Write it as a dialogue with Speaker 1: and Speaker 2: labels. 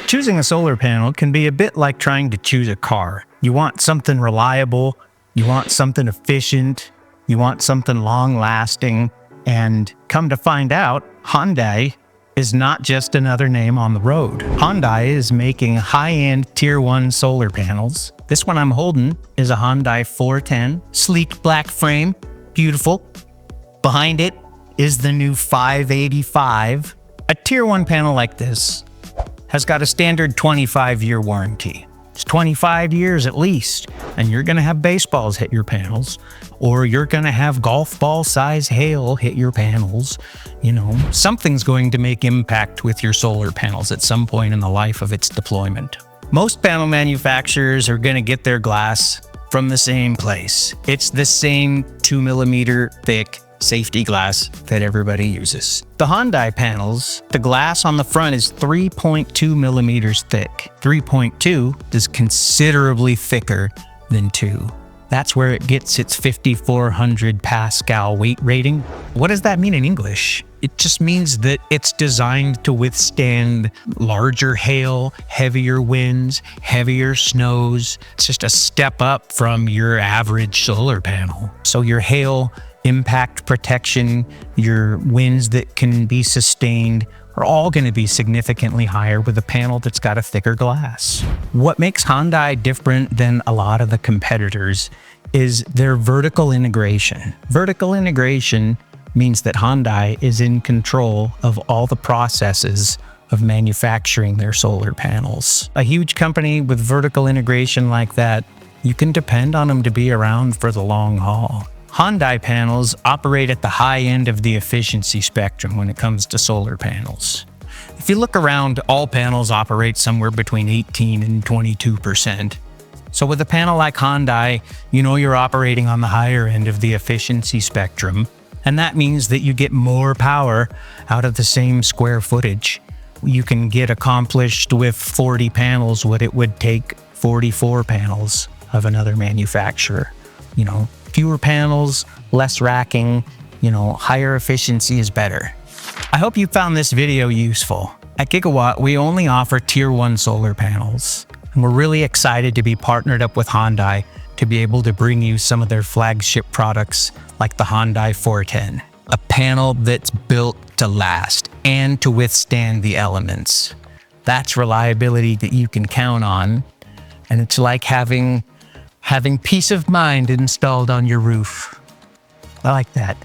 Speaker 1: Choosing a solar panel can be a bit like trying to choose a car. You want something reliable, you want something efficient, you want something long-lasting, and come to find out, Hyundai is not just another name on the road. Hyundai is making high-end Tier 1 solar panels. This one I'm holding is a Hyundai 410, sleek black frame, beautiful. Behind it is the new 585. A Tier 1 panel like this has got a standard 25-year warranty. It's 25 years at least, and you're gonna have baseballs hit your panels, or you're gonna have golf ball size hail hit your panels. You know, something's going to make impact with your solar panels at some point in the life of its deployment. Most panel manufacturers are gonna get their glass from the same place. It's the same 2mm thick safety glass that everybody uses. The Hyundai panels, the glass on the front is 3.2 millimeters thick. 3.2 is considerably thicker than 2. That's where it gets its 5,400 Pascal weight rating. What does that mean in English? It just means that it's designed to withstand larger hail, heavier winds, heavier snows. It's just a step up from your average solar panel. So your hail impact protection, your winds that can be sustained are all going to be significantly higher with a panel that's got a thicker glass. What makes Hyundai different than a lot of the competitors is their vertical integration. Vertical integration means that Hyundai is in control of all the processes of manufacturing their solar panels. A huge company with vertical integration like that, you can depend on them to be around for the long haul. Hyundai panels operate at the high end of the efficiency spectrum when it comes to solar panels. If you look around, all panels operate somewhere between 18 and 22%. So with a panel like Hyundai, you know you're operating on the higher end of the efficiency spectrum, and that means that you get more power out of the same square footage. You can get accomplished with 40 panels what it would take 44 panels of another manufacturer. You know, fewer panels, less racking, you know, higher efficiency is better. I hope you found this video useful. At Gigawatt, we only offer Tier 1 solar panels, and we're really excited to be partnered up with Hyundai to be able to bring you some of their flagship products like the Hyundai 410, a panel that's built to last and to withstand the elements. That's reliability that you can count on, and it's like having peace of mind installed on your roof. I like that.